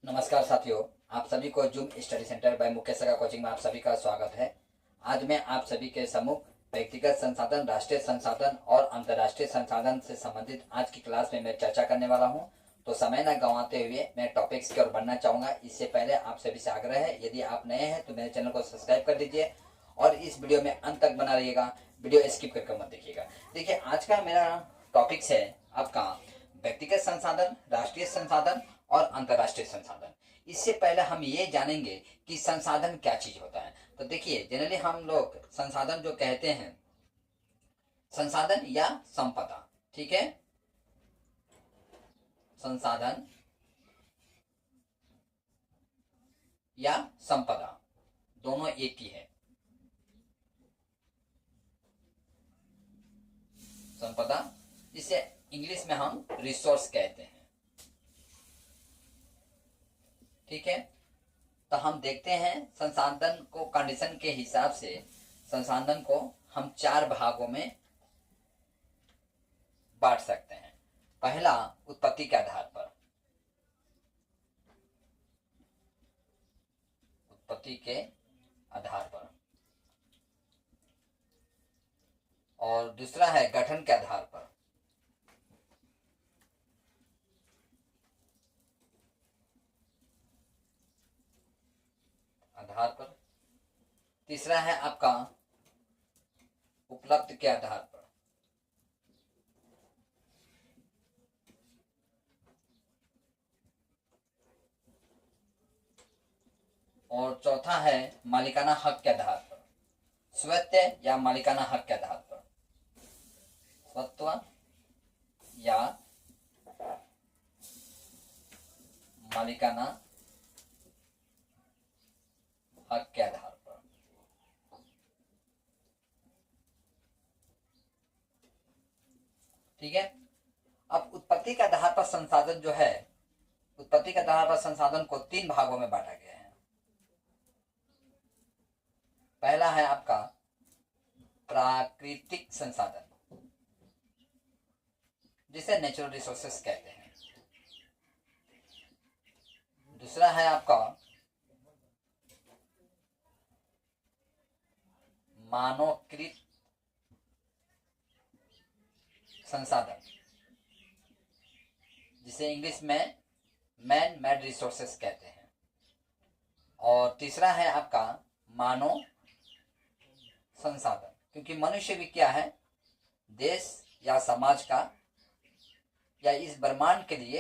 नमस्कार साथियों, आप सभी को Zoom study centre by Mukesh Saga coaching में आप सभी का स्वागत है। आज मैं आप सभी के सम्मुख व्यक्तिगत संसाधन, राष्ट्रीय संसाधन और अंतर्राष्ट्रीय संसाधन से संबंधित आज की क्लास में मैं चर्चा करने वाला हूं। तो समय न गंवाते हुए मैं टॉपिक्स की ओर बढ़ना चाहूंगा। इससे पहले आप सभी से आग्रह है, यदि आप नए हैं तो मेरे चैनल को सब्सक्राइब कर दीजिए और इस वीडियो में अंत तक बना रहिएगा। वीडियो स्किप करके मत देखिएगा। देखिए, आज का मेरा टॉपिक्स है आपका व्यक्तिगत संसाधन, राष्ट्रीय संसाधन और अंतर्राष्ट्रीय संसाधन। इससे पहले हम ये जानेंगे कि संसाधन क्या चीज होता है। तो देखिए, जनरली हम लोग संसाधन जो कहते हैं, संसाधन या संपदा, ठीक है, संसाधन या संपदा दोनों एक ही है। संपदा जिसे इंग्लिश में हम रिसोर्स कहते हैं, ठीक है। तो हम देखते हैं संसाधन को कंडीशन के हिसाब से संसाधन को हम चार भागों में बांट सकते हैं। पहला, उत्पत्ति के आधार पर, उत्पत्ति के आधार पर, और दूसरा है गठन के आधार पर, तीसरा है आपका उपलब्ध के आधार पर, और चौथा है मालिकाना हक के आधार पर, स्वत्व या मालिकाना हक के आधार पर, स्वत्व या मालिकाना हक के आधार पर। ठीक है। अब उत्पत्ति के आधार पर संसाधन जो है, उत्पत्ति के आधार पर संसाधन को तीन भागों में बांटा गया है। पहला है आपका प्राकृतिक संसाधन, जिसे नेचुरल रिसोर्सेस कहते हैं। दूसरा है आपका मानवकृत संसाधन, जिसे इंग्लिश में मैन मेड रिसोर्सेस कहते हैं। और तीसरा है आपका मानव संसाधन, क्योंकि मनुष्य भी क्या है, देश या समाज का या इस ब्रह्मांड के लिए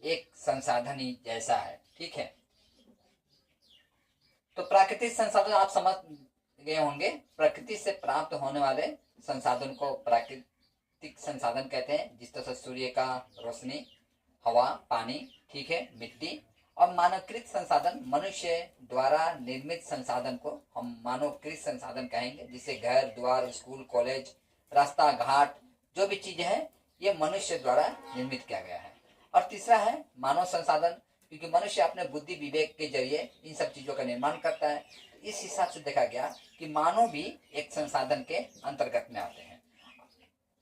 एक संसाधन ही जैसा है। ठीक है। तो प्राकृतिक संसाधन आप समझ गए होंगे। प्रकृति से प्राप्त होने वाले संसाधन को प्राकृतिक संसाधन कहते हैं, जिस तरह से सूर्य का रोशनी, हवा, पानी, ठीक है, मिट्टी। और मानवकृत संसाधन, मनुष्य द्वारा निर्मित संसाधन को हम मानवकृत संसाधन कहेंगे, जिसे घर द्वार, स्कूल, कॉलेज, रास्ता घाट, जो भी चीज है, ये मनुष्य द्वारा निर्मित किया गया है। और तीसरा है मानव संसाधन, क्योंकि मनुष्य अपने बुद्धि विवेक के जरिए इन सब चीजों का निर्माण करता है। इस हिसाब से देखा गया कि मानव भी एक संसाधन के अंतर्गत में आते हैं।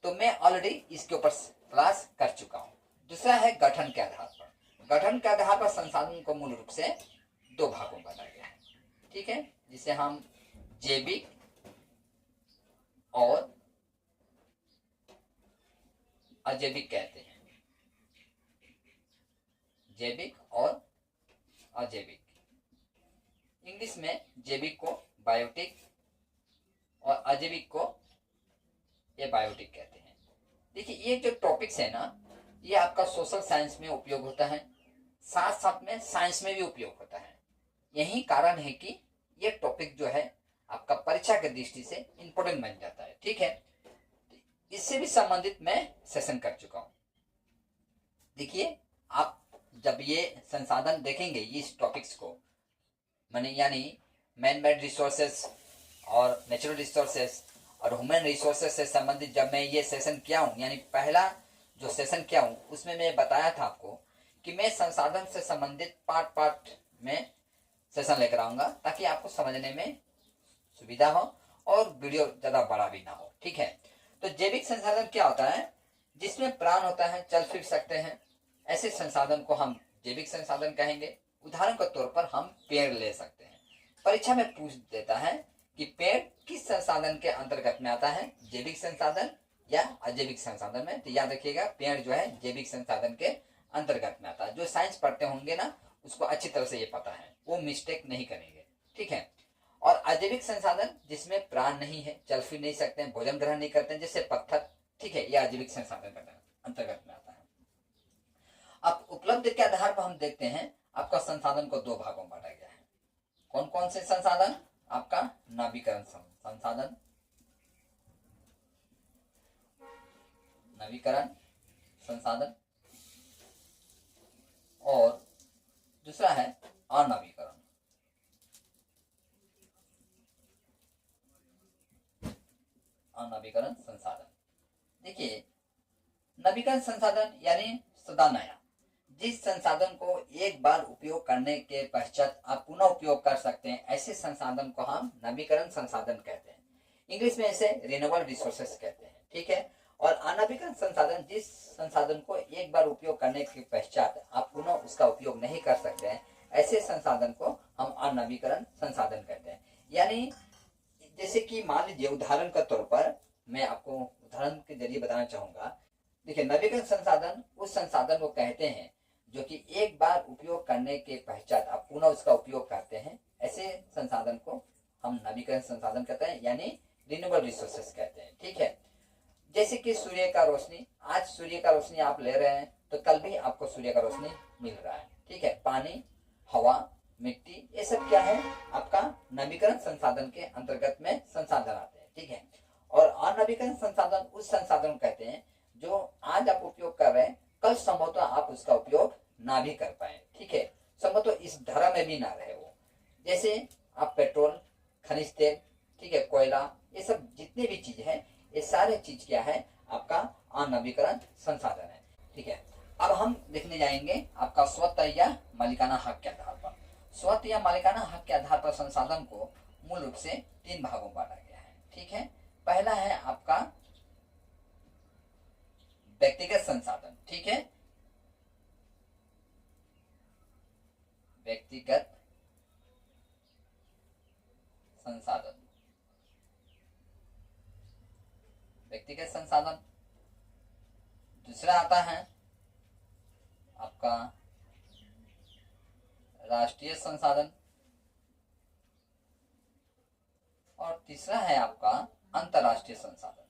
तो मैं ऑलरेडी इसके ऊपर क्लास कर चुका हूं। दूसरा है गठन के आधार पर। गठन के आधार पर संसाधन को मूल रूप से दो भागों में बांटा गया है, ठीक है, जिसे हम जैविक और अजैविक कहते हैं। जैविक और अजैविक, इंग्लिश में जैविक को बायोटिक और अजैविक को एबायोटिक कहते हैं। देखिए, ये जो टॉपिक्स है ना, ये आपका सोशल साइंस में उपयोग होता है, साथ साथ में साइंस में भी उपयोग होता है। यही कारण है कि ये टॉपिक जो है आपका परीक्षा की दृष्टि से इंपॉर्टेंट बन जाता है। ठीक है। इससे भी संबंधित मैं सेशन कर चुका हूं। देखिए, आप जब ये संसाधन देखेंगे, इस टॉपिक्स को, माने यानी मैन मेड रिसोर्सेस और नेचुरल रिसोर्सेस और ह्यूमन रिसोर्सेस से संबंधित जब मैं ये सेशन किया हूं, यानी पहला जो सेशन किया हूं, उसमें मैं बताया था आपको कि मैं संसाधन से संबंधित पार्ट पार्ट में सेशन लेकर आऊंगा, ताकि आपको समझने में सुविधा हो और वीडियो ज्यादा बड़ा भी ना हो। ठीक है। तो जैविक संसाधन क्या होता है? जिसमें प्राण होता है, चल फिर सकते हैं, ऐसे संसाधन को हम जैविक संसाधन कहेंगे। उदाहरण के तौर पर हम पेड़ ले सकते हैं। परीक्षा में पूछ देता है कि पेड़ किस संसाधन के अंतर्गत में आता है, जैविक संसाधन या अजैविक संसाधन में। तो याद रखिएगा, पेड़ जो है जैविक संसाधन के अंतर्गत में आता है। जो साइंस पढ़ते होंगे ना, उसको अच्छी तरह से ये पता है, वो मिस्टेक नहीं करेंगे, ठीक है। और अजैविक संसाधन जिसमें प्राण नहीं है, चल फिर नहीं सकते हैं, भोजन ग्रहण नहीं करते हैं, जैसे पत्थर, ठीक है, यह अजैविक संसाधन के अंतर्गत में आता है। अब उपलब्ध के आधार पर हम देखते हैं आपका संसाधन को दो भागों में बांटा गया है। कौन कौन से संसाधन? आपका नवीकरण संसाधन, नवीकरण संसाधन, और दूसरा है अनवीकरण, अनवीकरण संसाधन। देखिए, नवीकरण संसाधन यानी सदा नया, जिस संसाधन को एक बार उपयोग करने के पश्चात आप पुनः उपयोग कर सकते हैं, ऐसे संसाधन को हम नवीकरण संसाधन कहते हैं। इंग्लिश में इसे रिन्यूएबल रिसोर्सेस कहते हैं, ठीक है। और अनवीकरण संसाधन जिस संसाधन को एक बार उपयोग करने के पश्चात आप पुनः उसका उपयोग नहीं कर सकते हैं, ऐसे संसाधन को हम अनवीकरण संसाधन कहते हैं। यानी जैसे कि मान लीजिए, उदाहरण के तौर पर मैं आपको उदाहरण के जरिए बताना चाहूंगा। देखिए, नवीकरण संसाधन उस संसाधन को कहते हैं जो कि एक बार उपयोग करने के पश्चात आप पुनः उसका उपयोग करते हैं, ऐसे संसाधन को हम नवीकरण संसाधन कहते हैं, यानी रिन्यूएबल रिसोर्सेस कहते हैं, ठीक है। जैसे कि सूर्य का रोशनी, आज सूर्य का रोशनी आप ले रहे हैं तो कल भी आपको सूर्य का रोशनी मिल रहा है, ठीक है। पानी, हवा, मिट्टी, ये सब क्या है? आपका नवीकरण संसाधन के अंतर्गत में संसाधन आते हैं, ठीक है। और अनवीकरण संसाधन उस संसाधन को कहते हैं जो आज आप उपयोग कर रहे हैं, कल संभवतः आप उसका उपयोग ना भी कर पाए, ठीक है। संभवतः इस धरा में भी ना रहे वो। जैसे आप पेट्रोल, खनिज तेल, ठीक है, कोयला, ये सब जितने भी चीज है, ये सारे चीज क्या है? आपका अनवीकरण संसाधन है, ठीक है। अब हम देखने जाएंगे आपका स्वतः या मालिकाना हक के आधार पर। स्वतः या मालिकाना हक के आधार पर संसाधन को मूल रूप से तीन भागों में बांटा गया है, ठीक है। पहला है आपका व्यक्तिगत संसाधन, ठीक है, व्यक्तिगत संसाधन, व्यक्तिगत संसाधन। दूसरा आता है आपका राष्ट्रीय संसाधन, और तीसरा है आपका अंतर्राष्ट्रीय संसाधन,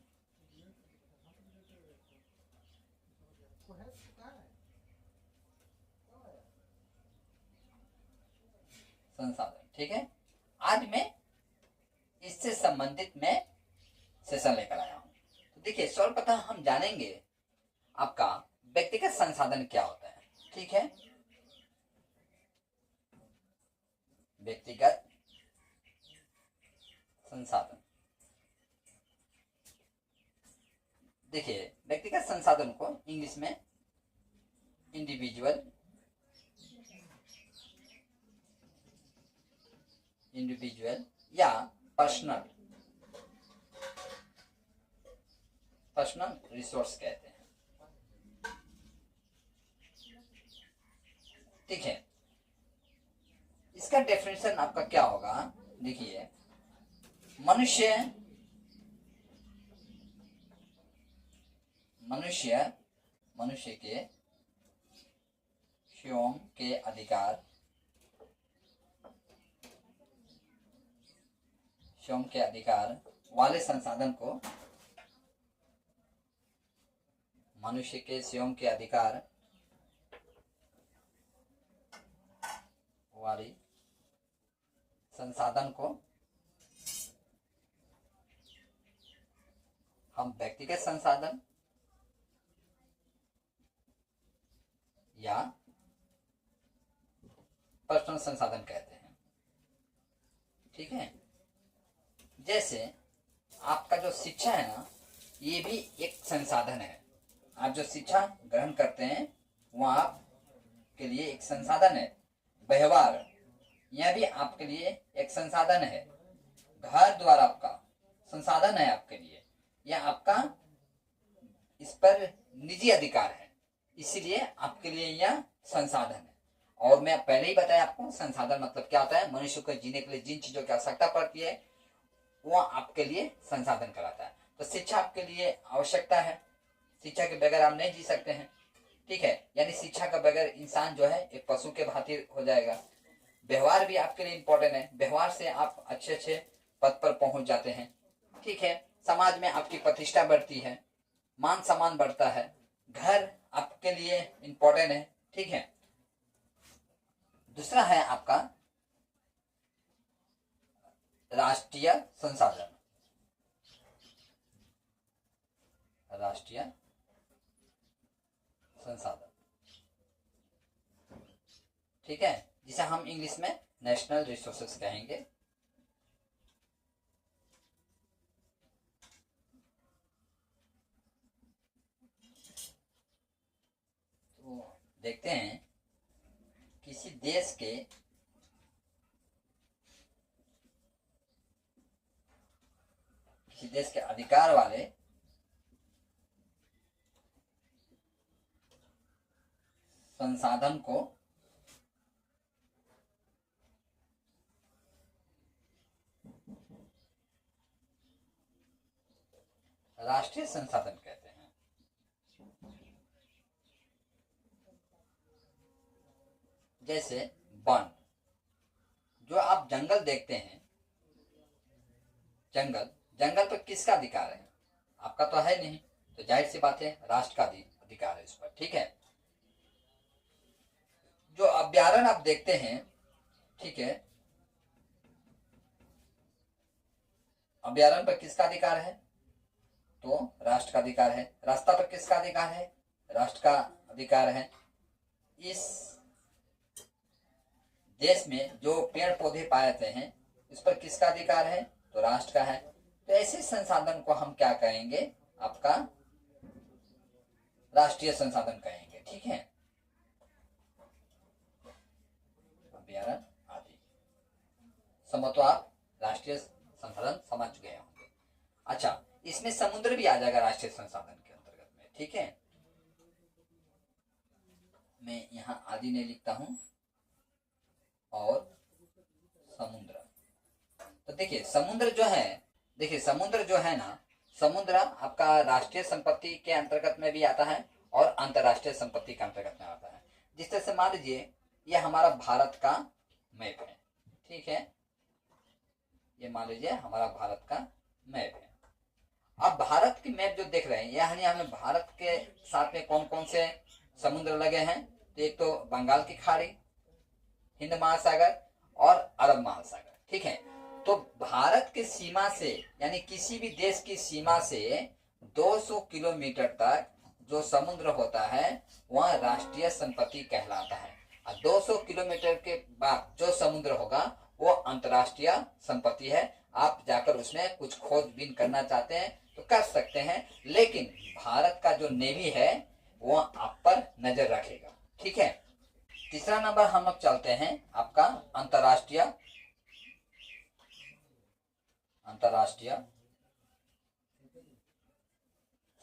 ठीक है। आज मैं इससे संबंधित मैं सेशन लेकर आया हूं। तो देखिए, सर्वप्रथम हम जानेंगे आपका व्यक्तिगत संसाधन क्या होता है, ठीक है। व्यक्तिगत संसाधन, देखिए, व्यक्तिगत संसाधन को इंग्लिश में इंडिविजुअल या पर्सनल रिसोर्स कहते हैं, ठीक है। इसका डेफिनेशन आपका क्या होगा? देखिए, मनुष्य के स्वयं के अधिकार वाले संसाधन को, मनुष्य के स्वयं के अधिकार वाली संसाधन को हम व्यक्तिगत संसाधन या पर्सनल संसाधन कहते हैं, ठीक है। जैसे आपका जो शिक्षा है ना, ये भी एक संसाधन है। आप जो शिक्षा ग्रहण करते हैं वह आपके लिए एक संसाधन है। व्यवहार, यह भी आपके लिए एक संसाधन है। घर द्वार आपका संसाधन है आपके लिए, यह आपका इस पर निजी अधिकार है, इसीलिए आपके लिए यह संसाधन है। और मैं पहले ही बताया आपको संसाधन मतलब क्या होता है, मनुष्य को जीने के लिए जिन चीजों की आवश्यकता पड़ती है वो आपके लिए संसाधन कहलाता है। तो शिक्षा आपके लिए आवश्यकता है, शिक्षा के बगैर आप नहीं जी सकते हैं, ठीक है। यानी शिक्षा के बगैर इंसान जो है एक पशु के भांति हो जाएगा। व्यवहार भी आपके लिए इंपॉर्टेंट है, व्यवहार से आप अच्छे अच्छे पद पर पहुंच जाते हैं, ठीक है। समाज में आपकी प्रतिष्ठा बढ़ती है, मान सम्मान बढ़ता है, घर आपके लिए इंपॉर्टेंट है, ठीक है। दूसरा है आपका राष्ट्रीय संसाधन, राष्ट्रीय संसाधन, ठीक है, जिसे हम इंग्लिश में नेशनल रिसोर्सेस कहेंगे। तो देखते हैं किसी देश के अधिकार वाले संसाधन को राष्ट्रीय संसाधन कहते हैं। जैसे वन, जो आप जंगल देखते हैं, जंगल पर किसका अधिकार है? आपका तो है नहीं, तो जाहिर सी बात है राष्ट्र का अधिकार है उस पर, ठीक है। जो अभ्यारण्य आप देखते हैं, ठीक है, अभ्यारण्य पर किसका अधिकार है? तो राष्ट्र का अधिकार है। रास्ता पर किसका अधिकार है? राष्ट्र का अधिकार है। इस देश में जो पेड़ पौधे पाए जाते हैं इस पर किसका अधिकार है? तो राष्ट्र का है। तो ऐसे संसाधन को हम क्या कहेंगे? आपका राष्ट्रीय संसाधन कहेंगे, ठीक है। अभ्यारण्य आदि समझो, आप राष्ट्रीय संसाधन समझ गए होंगे। अच्छा, इसमें समुद्र भी आ जाएगा राष्ट्रीय संसाधन के अंतर्गत में, ठीक है। मैं यहाँ आदि नहीं लिखता हूं, और समुद्र। तो देखिए समुद्र जो है ना, समुद्र आपका राष्ट्रीय संपत्ति के अंतर्गत में भी आता है और अंतरराष्ट्रीय संपत्ति के अंतर्गत में आता है। जिस तरह से मान लीजिए ये हमारा भारत का मैप है, ठीक है, ये मान लीजिए हमारा भारत का मैप है। अब भारत की मैप जो देख रहे हैं, यानी हमें भारत के साथ में कौन कौन से समुद्र लगे हैं? तो एक तो बंगाल की खाड़ी, हिंद महासागर और अरब महासागर, ठीक है। तो भारत की सीमा से, यानी किसी भी देश की सीमा से 200 किलोमीटर तक जो समुद्र होता है वह राष्ट्रीय संपत्ति कहलाता है। और 200 किलोमीटर के बाद जो समुद्र होगा वो अंतर्राष्ट्रीय संपत्ति है। आप जाकर उसमें कुछ खोजबीन करना चाहते हैं तो कर सकते हैं, लेकिन भारत का जो नेवी है वो आप पर नजर रखेगा, ठीक है। तीसरा नंबर हम लोग चलते हैं आपका अंतर्राष्ट्रीय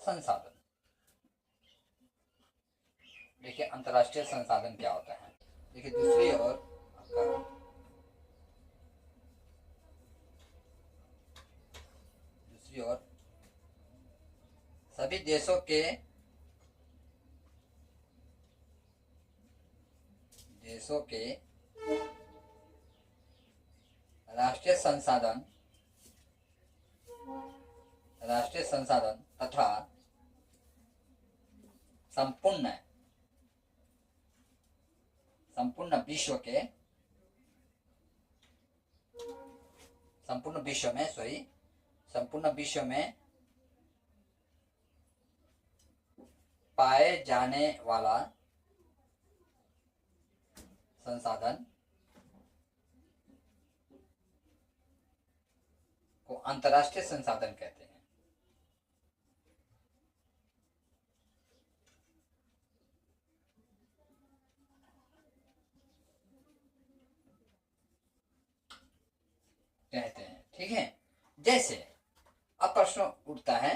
संसाधन। देखिए अंतर्राष्ट्रीय संसाधन क्या होता है। देखिए दूसरी ओर सभी देशों के राष्ट्रीय संसाधन तथा संपूर्ण विश्व में पाए जाने वाला संसाधन को अंतर्राष्ट्रीय संसाधन कहते हैं। ठीक है। जैसे अब प्रश्न उठता है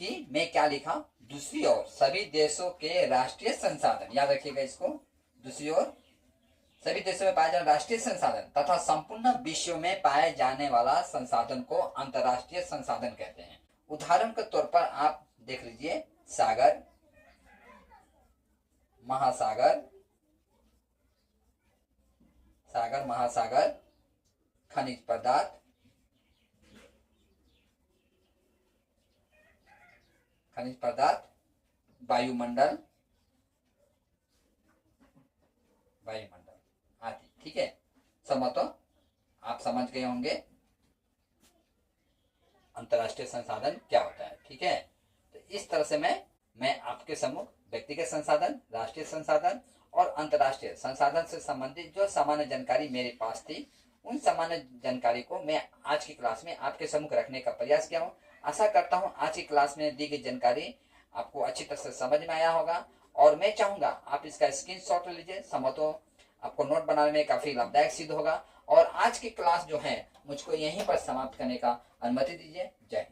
कि मैं क्या लिखा? दूसरी ओर सभी देशों के राष्ट्रीय संसाधन, याद रखिएगा इसको, दूसरी ओर सभी देशों में पाए जाने राष्ट्रीय संसाधन तथा संपूर्ण विश्व में पाए जाने वाला संसाधन को अंतर्राष्ट्रीय संसाधन कहते हैं। उदाहरण के तौर पर आप देख लीजिए, सागर, महासागर, सागर महासागर, खनिज पदार्थ, खनिज पदार्थ, वायुमंडल, वायुमंडल आदि। ठीक है, समझो, आप समझ गए होंगे अंतर्राष्ट्रीय संसाधन क्या होता है। ठीक है, तो इस तरह से मैं आपके सम्मुख व्यक्तिगत संसाधन, राष्ट्रीय संसाधन और अंतर्राष्ट्रीय संसाधन से संबंधित जो सामान्य जानकारी मेरे पास थी, उन सामान्य जानकारी को मैं आज की क्लास में आपके सम्मुख रखने का प्रयास किया हूँ। आशा करता हूँ आज की क्लास में दी गई जानकारी आपको अच्छी तरह से समझ में आया होगा, और मैं चाहूंगा आप इसका स्क्रीनशॉट लीजिए, समझो आपको नोट बनाने में काफी लाभदायक सिद्ध होगा। और आज की क्लास जो है मुझको यहीं पर समाप्त करने का अनुमति दीजिए। जय हिंद।